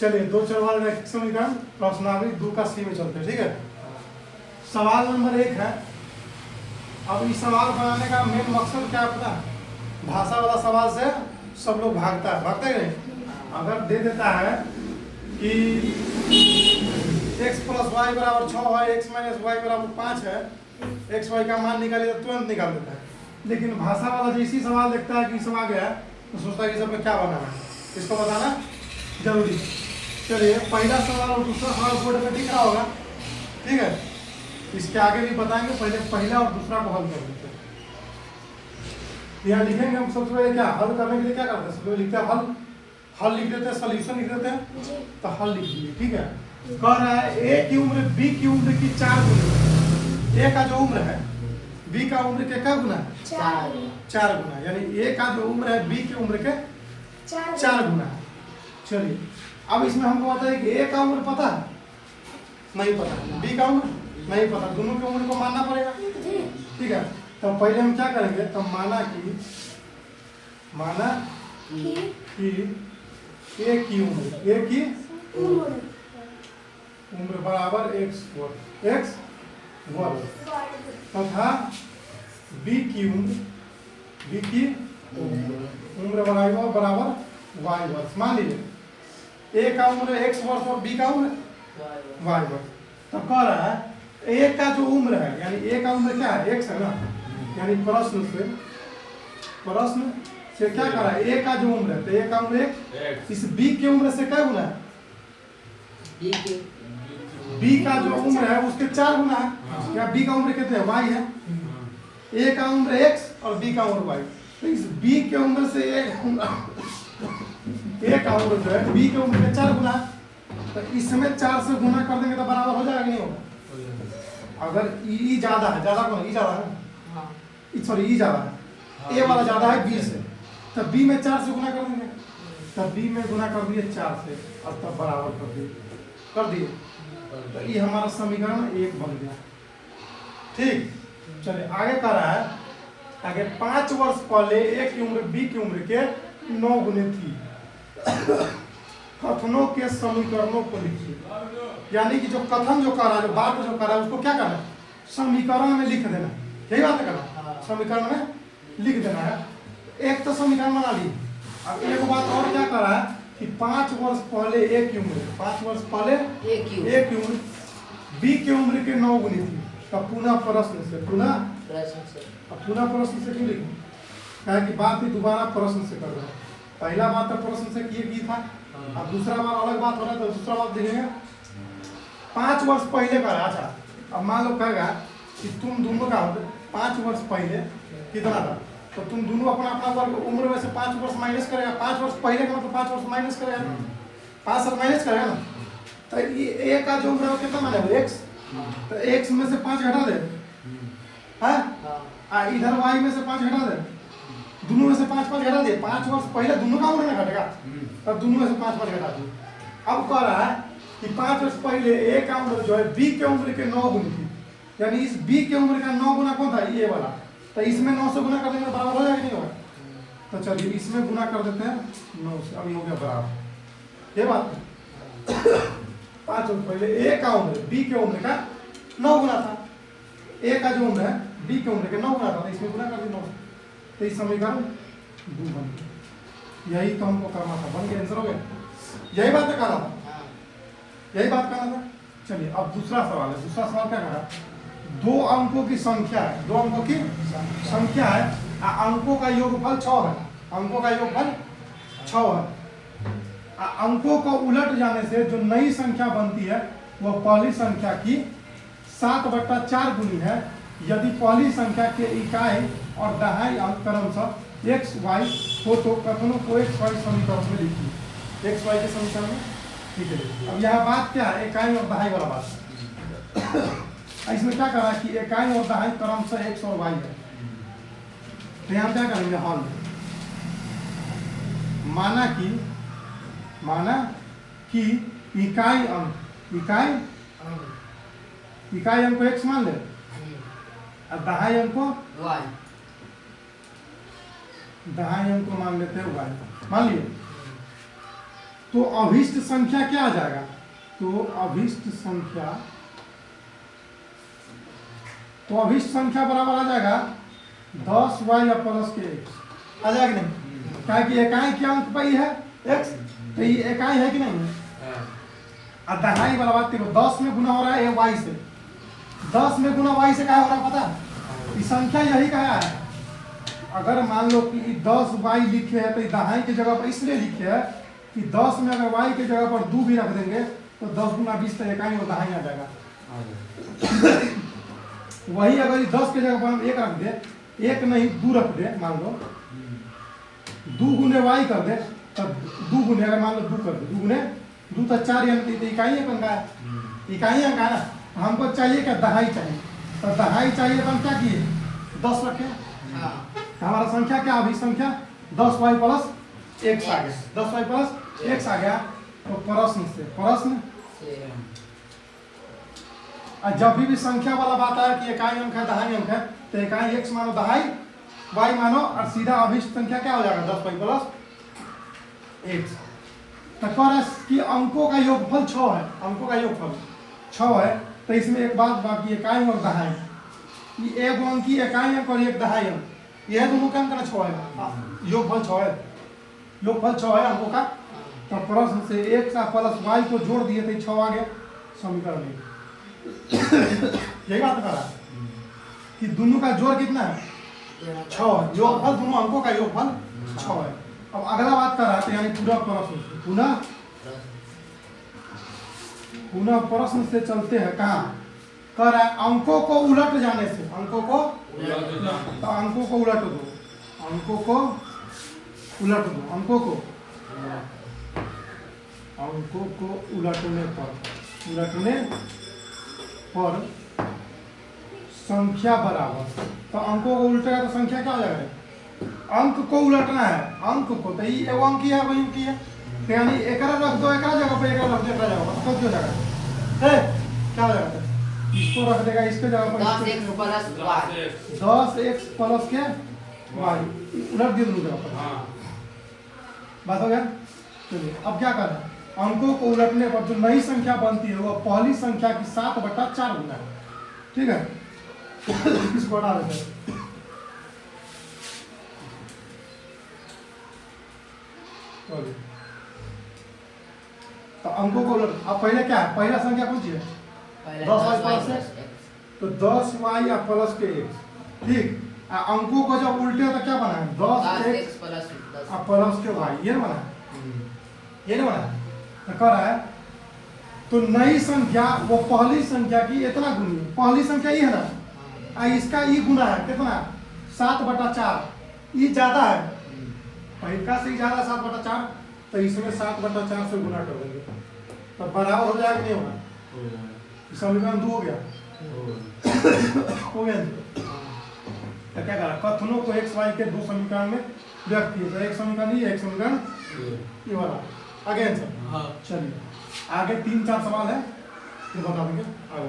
चलिए दो चर वाला रैखिक समीकरण प्रश्नावली 2 का सी में चलते हैं, ठीक है। सवाल नंबर 1 है। अब इस सवाल बनाने का मेन मकसद क्या है पता है? भाषा वाला सवाल से सब लोग भागता है नहीं। अगर दे देता है कि x + y = 6 है, x - y = 5 है, x y का मान निकालिए तो तुरंत निकाल देता है। लेकिन भाषा वाला जैसी सवाल देखता है कि सब आ गया तो सोचता है कि सब में क्या बनाना है, इसको बताना जरूरी है। चलिए पहला सवाल और दूसरा सवाल बोर्ड में दिख रहा होगा, ठीक है। इसके आगे भी बताएंगे, पहले पहला और दूसरा को हल कर देते हैं। यहाँ लिखेंगे हम सबसे पहले क्या हल करने के लिए क्या करते हैं, सबसे पहले लिखते हैं हल लिख देते हैं, सॉल्यूशन लिख देते हैं। तो हल लिख दीजिए, ठीक है। कह रहा है ए की उम्र बी की उम्र की 4 गुना। ए का जो उम्र है बी का उम्र के क्या गुना है? 4 गुना। यानी ए का जो उम्र है बी की उम्र के 4 गुना है। चलिए अब इसमें हमको बताइए कि ए का उम्र पता है? नहीं पता। बी का उम्र नहीं पता। दोनों की उम्र को मानना पड़ेगा, ठीक है। तो पहले हम क्या करेंगे, तो माना कि ए की उम्र बराबर x वर्ग तथा बी की उम्र बराबर y वर्ग। मान लीजिए ए का उम्र x वर्ग और बी का उम्र y वर्ग। तो कह रहा है ए का जो उम्र है, यानी ए का उम्र क्या है? x है ना। यानी प्रश्न से क्या कर रहा है? ए का जो उम्र है तो ए का उम्र x, इस बी की उम्र से क्या गुना है? बी का जो उम्र है उसके 4 गुना है। या बी का उम्र कितने है? y है। ए का उम्र x और बी का उम्र y। तो इस बी के उम्र से ए का उम्र जो है बी के उम्र के 4 गुना है। तो इसमें 4 से गुना कर देंगे तो बराबर हो जाएगा कि नहीं होगा? अगर ई ज्यादा है, ज्यादा कौन? ई ज्यादा है, सॉरी ई ज्यादा है, ए वाला ज्यादा है बी से, तब बी में 4 से गुना कर देंगे। तब बी में गुना कर दिए 4 से और तब बराबर कर दिए। तो ये हमारा समीकरण 1 बन गया, ठीक। चलिए आगे कर रहा है, आगे 5 वर्ष पहले ए की उम्र बी की उम्र के 9 गुने थी। कथनों के समीकरणों को लिखिए। यानी कि जो कथन जो कर रहा है, जो बात जो कर रहा है उसको क्या करना है? समीकरण में लिख देना। यही बात करना, समीकरण में लिख देना है। एक तो समीकरण बना ली। अब एक बात और क्या कर रहा है कि 5 वर्ष पहले ए की उम्र, 5 वर्ष पहले ए की उम्र बी की उम्र के 9 गुनी थी। तो पुनः प्रश्न से क्यों लिखूं? क्या कि बात ही दोबारा प्रश्न से कर रहा है। पहला बात तो प्रश्न से किए था, अब दूसरा बार अलग बात हो रहा है, तो दूसरा बात देखेंगे 5 वर्ष पहले का। अच्छा अब मान लो कहेगा कि तुम दोनों का 5 वर्ष पहले कितना था, तो तुम दोनों अपना वर्ग उम्र में से 5 वर्ष माइनस करेगा। 5 वर्ष पहले का मतलब 5 वर्ष माइनस करेगा, 5 साल माइनस करेगा ना। तो ये ए का जो उम्र है कितना मानेगा? x। तो x में से 5 घटा दे, है इधर y में से 5 घटा दे, दोनों में से 5 घटा दे। 5 वर्ष पहले दोनों का उम्र ना घटेगा, तब दोनों में से 5 घटा दिए। अब कह रहा है कि 5 वर्ष पहले ए का उम्र जो है बी के उम्र के 9 गुनी थी। यानी इस बी के उम्र का 9 गुना कौन था? ये वाला। तो इसमें 9 से गुना कर देंगे बराबर हो जाएगा नहीं होगा? तो चलिए इसमें गुना कर देते हैं 9 से, अभी हो गया बराबर। ये बात 5 वर्ष पहले ए का उम्र बी के उम्र का 9 गुना था। ए का जो उम्र है बी के उम्र के 9 गुना था, तो इसमें गुना कर दिया 9 से। तो इस समीकरण 2 बन गया। यही तो हमको करना था, बन गया, आंसर हो गया। यही बात करना था, यही बात करना था। चलिए अब दूसरा सवाल है। दूसरा सवाल क्या करा? 2 अंकों की संख्या है, 2 अंकों की संख्या है, अंकों का योगफल 6 है। अंकों का योगफल 6 है। अंकों को उलट जाने से जो नई संख्या बनती है वह पहली संख्या की 7/4 गुनी है। यदि पहली संख्या के इकाई और दहाई अंक क्रमशः x y हो तो कथनों को x y समीकरण में लिखिए। x y के समीकरण में, ठीक है। अब यहाँ बात क्या है? इकाई और दहाई वाला बात। इसमें क्या करा कि इकाई और दहाई क्रमशः x और y है। तो यहाँ क्या करेंगे? हल। माना कि इकाई अंक को x मान ले और दहाई अंक को y मान लेते हैं y। मान लिए तो अभिष्ट संख्या क्या आ जाएगा? तो अभिष्ट संख्या बराबर आ जाएगा 10y प्लस के x। आ जाएगा कि नहीं? क्या कि इकाई क्या अंक पाई है x, तो ये इकाई है कि नहीं? और दहाई वाला बात देखो, 10 में गुना हो रहा है y से, 10 में गुना y से क्या हो रहा है पता है? ये संख्या यही कहा है। अगर मान लो कि 10y लिखे है तो दहाई की जगह पर इसलिए लिखे है कि 10 में अगर y की जगह पर 2 भी रख देंगे तो 10 गुना 20 तो इकाई और दहाई आ जाएगा। वही अगर 10 की जगह पर हम 1 रख दे, 1 नहीं 2 रख दे, मान लो 2 गुने y कर दे, तब 2 गुने अगर मान लो 2 कर दे, 2 गुने 2 तो 4 यानी तो इकाई अंक है, इकाई अंक है ना। हमको चाहिए क्या? दहाई चाहिए। तो दहाई चाहिए तो हम क्या किए? 10 रखे। हमारा संख्या क्या? अभी संख्या 10y प्लस x आ गया, 10y प्लस x आ गया। तो प्रश्न और जब भी संख्या वाला बात आया कि इकाई अंक है दहाई अंक है, तो इकाई x मानो दहाई y मानो, और सीधा अभिष्ट संख्या क्या हो जाएगा? 10y plus x। तो कह रहा है कि अंकों का योगफल 6 है, अंकों का योगफल 6 है। तो इसमें एक बात बाकी, इकाई और दहाई, ये एक अंक की इकाई अंक और एक दहाई अंक, यह दोनों का अंक ना 6 है, योगफल 6 है, योगफल 6 है अंकों का। तो प्रश्न से x प्लस y को जोड़ दिए थे 6 आ गया समीकरण में। यही बात कर रहा है कि दोनों का जोड़ कितना है? 6 है, योगफल दोनों अंकों का योगफल 6 है। अब अगला बात कर रहा है, यानी पूरा प्रश्न पुनः प्रश्न से चलते हैं। कहाँ कर रहा है? अंकों को उलट जाने से, अंकों को तो अंकों को उलट दो, अंकों को उलट दो, अंकों को उलटने पर संख्या बराबर। तो अंकों को उल्टेगा तो संख्या क्या हो जाएगा? अंक को उलटना है, अंक को, तो ये एगो अंक है वही की है, तो यानी एकरा रख दो एकरा जगह पे, एकरा रख दो एकरा जगह पर, तो क्यों जाएगा? क्या हो जाएगा? इसको रख देगा इसके जगह पर 10x plus y, 10x plus के y, उलट दिए दोनों जगह पर। बात हो गया? चलिए अब क्या कर रहे हैं? अंकों को उलटने पर जो नई संख्या बनती है वो पहली संख्या की 7/4 गुना है। ठीक है, इसको हटा देते हैं। तो अंकों को उलट, अब पहले क्या है? पहला संख्या कौन सी है? 10y प्लस x, तो 10y प्लस के x। ठीक, अंकों को जब उल्टे तो क्या बना है? 10x प्लस के y, ये ना बना, ये ना बना। तो कर रहा है तो नई संख्या वो पहली संख्या की इतना गुनी, पहली संख्या ये है ना, इसका ये गुना है कितना? 7/4, ये ज्यादा है, पहला से ज्यादा 7/4, तो इसमें 7/4 से गुना कर देंगे तो बराबर हो जाएगा नहीं होगा? समीकरण 2 हो गया, हो गया। तो क्या करा? कथनों को x y के 2 समीकरण में व्यक्त किए, तो एक समीकरण ये, एक समीकरण ये वाला। आगे आंसर। चलिए आगे 3-4 सवाल है, फिर बता देंगे आगे।